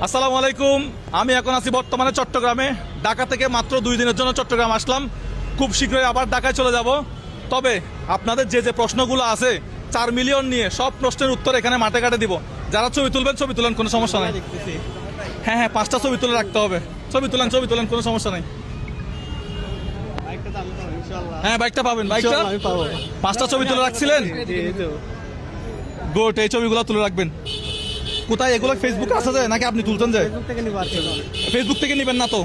আসসালামু আলাইকুম। আমি এখন আছি বর্তমানে চট্টগ্রামে। ঢাকা থেকে মাত্র 2 দিনের জন্য চট্টগ্রাম আসলাম। খুব শীঘ্রই আবার ঢাকায় চলে যাব। তবে আপনাদের যে প্রশ্নগুলো আছে 4 মিলিয়ন নিয়ে, সব প্রশ্নের উত্তর এখানে মাঠে ঘাটে দিব। যারা ছবি তুলবেন ছবি তুলেন, কোনো সমস্যা নাই। হ্যাঁ হ্যাঁ, 5টা ছবি তুলে রাখতে হবে। ছবি তুলেন, কোনো সমস্যা নাই। হ্যাঁ, বাইকটা পাবেন। বাইকটা 5টা ছবি তুলে রাখছিলেন? গুড, এই ছবিগুলো তুলে রাখবেন। কোথায় এগুলো ফেসবুকে আসা যায় নাকি আপনি তুলতেন? যায় ফেসবুক থেকে নিবেন না তো,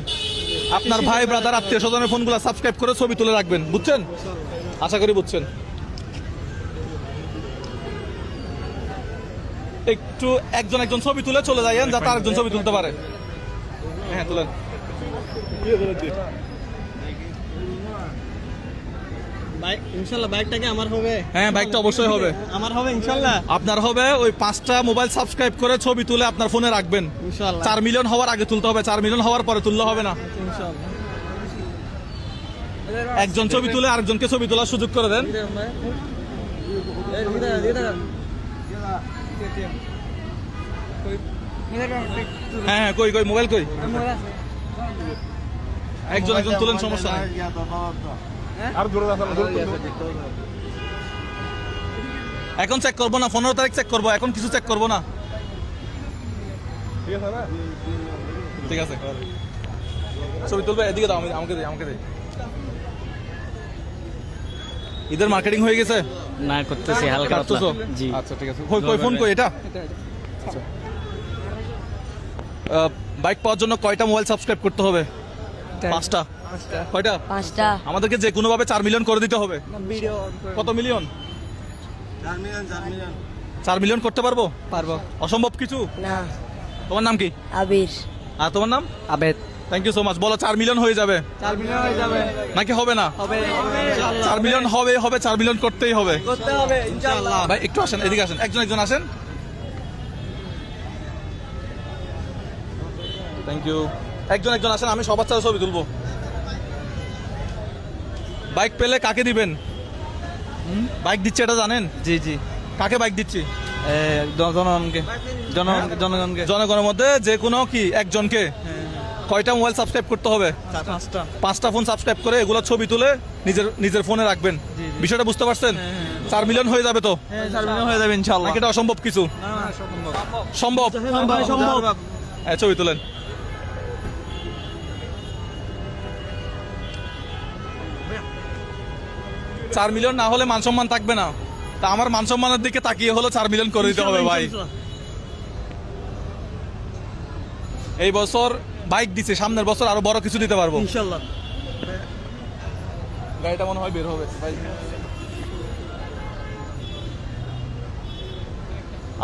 আপনার ভাই ব্রাদার আত্মীয় স্বজনের ফোনগুলো সাবস্ক্রাইব করে ছবি তুলে রাখবেন, বুঝছেন? আশা করি বুঝছেন। একটু একজন ছবি তুলে চলে যাইয়েন, যাতে আরেকজন ছবি তুলতে পারে। হ্যাঁ, তুলেন। ইনশাআল্লাহ বাইকটা কি আমার হবে? হ্যাঁ, বাইকটা অবশ্যই হবে। আমার হবে ইনশাআল্লাহ। আপনার হবে। ওই 5টা মোবাইল সাবস্ক্রাইব করে ছবি তুলে আপনার ফোনে রাখবেন। ইনশাআল্লাহ 4 মিলিয়ন হওয়ার আগে তুলতে হবে, 4 মিলিয়ন হওয়ার পরে তুললে হবে না। ইনশাআল্লাহ। একজন ছবি তুলে আরেকজনকে ছবি তোলার সুযোগ করে দেন। হ্যাঁ হ্যাঁ, কই মোবাইল কই? একজন তুলেন, সমস্যা নাই। এখন চেক করবো না, 15 তারিখ চেক করবো, এখন কিছু চেক করবো না। ঠিক আছে, ছবি তুলবে। এদিকে দাও, আমাকে দে। ঈদের মার্কেটিং হয়ে গেছে? না, করতেছি হালকা কাটতেছো? জি। আচ্ছা, ঠিক আছে। কই ফোন কই? এটা বাইক পাওয়ার জন্য কয়টা মোবাইল সাবস্ক্রাইব করতে হবে? 5টা। কয়টা? 5টা। আমাদেরকে যে কোনো ভাবে 4 মিলিয়ন করে দিতে হবে। কত মিলিয়ন? 4 মিলিয়ন করতে পারবো? অসম্ভব কিছু না। তোমার নাম কি? আবির। আর তোমার নাম? Abed. Thank you so much. বলো 4 মিলিয়ন হয়ে যাবে? 4 মিলিয়ন হয়ে যাবে নাকি হবে না? হবে 4 মিলিয়ন হবে। 4 মিলিয়ন করতেই হবে। করতে হবে ইনশাআল্লাহ। ভাই একটু আসেন, এদিকে আসেন, একজন আসেন। Thank you. একজন আসেন, আমি সবার সাথে ছবি তুলবো। বাইক পেলে কাকে দিবেন? বাইক দিচ্ছে এটা জানেন? জি জি। কাকে বাইক দিচ্ছি? জনগণের মধ্যে যে কোনো কি একজনকে। কয়টা মোবাইল সাবস্ক্রাইব করতে হবে? 5টা ফোন সাবস্ক্রাইব করে এগুলো ছবি তুলে নিজের ফোনে রাখবেন। বিষয়টা বুঝতে পারছেন? 4 মিলিয়ন হয়ে যাবে তো? 4 মিলিয়ন হয়ে যাবে ইনশাআল্লাহ। নাকি এটা অসম্ভব কিছু? সম্ভব। হ্যাঁ, ছবি তুলেন। চার মিলিয়ন না হলে মান সম্মান থাকবে না। তা আমার মান সম্মানের দিকে তাকিয়ে হলো 4 মিলিয়ন করে দিতে হবে ভাই। এই বছর বাইক দিছে, সামনের বছর আরো বড় কিছু দিতে পারবো ইনশাআল্লাহ। গাড়িটা মনে হয় বের হবে ভাই।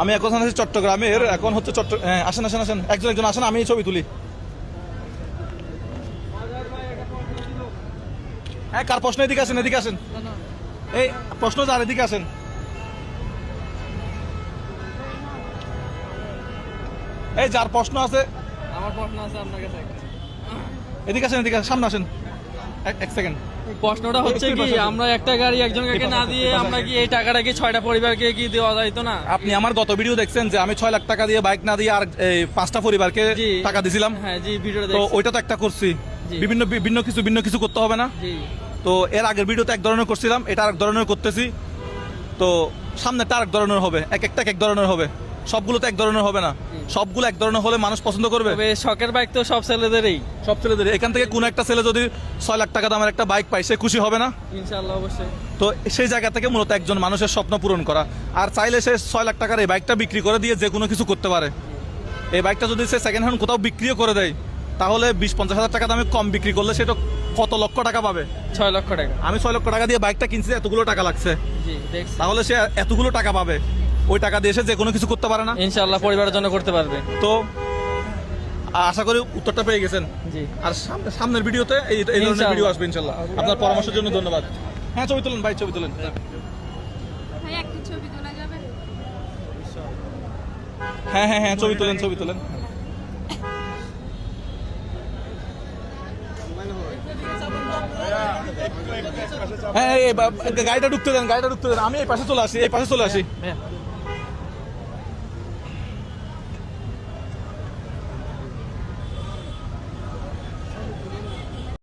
আমি এখন আছি চট্টগ্রামের। এখন হচ্ছে হ্যাঁ, আসেন। একজন আসেন, আমি ছবি তুলি। হ্যাঁ, কার প্রশ্ন? এদিকে আসেন। এই প্রশ্ন যার, এদিকে আসেন। এই যার প্রশ্ন আছে, আমার প্রশ্ন আছে আপনার কাছে। এদিকে আসেন, সামনে আসেন। এক সেকেন্ড। প্রশ্নটা হচ্ছে কি, আমরা একটা গাড়ি একজনকে না দিয়ে আমরা কি এই টাকাটা কি 6টা পরিবারকে কি দেওয়া যাইতো না? আপনি আমার গত ভিডিও দেখছেন যে আমি 6 লাখ টাকা দিয়ে বাইক না দিয়ে আর 5টা পরিবারকে টাকা দিছিলাম। হ্যাঁ জি, ভিডিওটা তো দেখছি। ওইটা তো একটা করছি। ভিন্ন কিছু করতে হবে না? জি। তো এর আগের ভিডিওতে এক ধরনের করছিলাম, এটা আরেক ধরনের করতেছি। তো সামনেটা আরেক ধরনের হবে, একটা এক ধরনের হবে। সবগুলো তো এক ধরনের হবে না। সবগুলো এক ধরনের হলে মানুষ পছন্দ করবে। তবে শখের বাইক তো সব ছেলেদেরই। এখান থেকে কোন একটা ছেলে যদি 6 লাখ টাকা দামের একটা বাইক পায়, সে খুশি হবে না? ইনশাআল্লাহ, অবশ্যই। তো সেই জায়গা থেকে মূলত একজন মানুষের স্বপ্ন পূরণ করা। আর চাইলে সে 6 লাখ টাকার এই বাইকটা বিক্রি করে দিয়ে যে কোনো কিছু করতে পারে। এই বাইকটা যদি সে সেকেন্ড হ্যান্ড কোথাও বিক্রিও করে দেয়, তাহলে 20-50 হাজার টাকা দামে কম বিক্রি করলে সেটা কত লক্ষ টাকা পাবে? 6 লক্ষ টাকা। আমি 6 লক্ষ টাকা দিয়ে বাইকটা কিনছি, এতগুলো টাকা লাগছে। জি, দেখছি। তাহলে সে এতগুলো টাকা পাবে, ওই টাকা দিয়ে সে যে কোনো কিছু করতে পারে না? ইনশাআল্লাহ পরিবারের জন্য করতে পারবে। তো আশা করি উত্তরটা পেয়ে গেছেন। জি। আর সামনের ভিডিওতে এই ধরনের ভিডিও আসবে ইনশাআল্লাহ। আপনার পরামর্শের জন্য ধন্যবাদ। হ্যাঁ, ছবি তুলেন ভাই, ছবি তুলেন। ভাই একটা ছবি তোলা যাবে? হ্যাঁ, ছবি তুলেন। হ্যাঁ, গাড়িটা ঢুকতে দেন। আমি এই পাশে চলে আসি।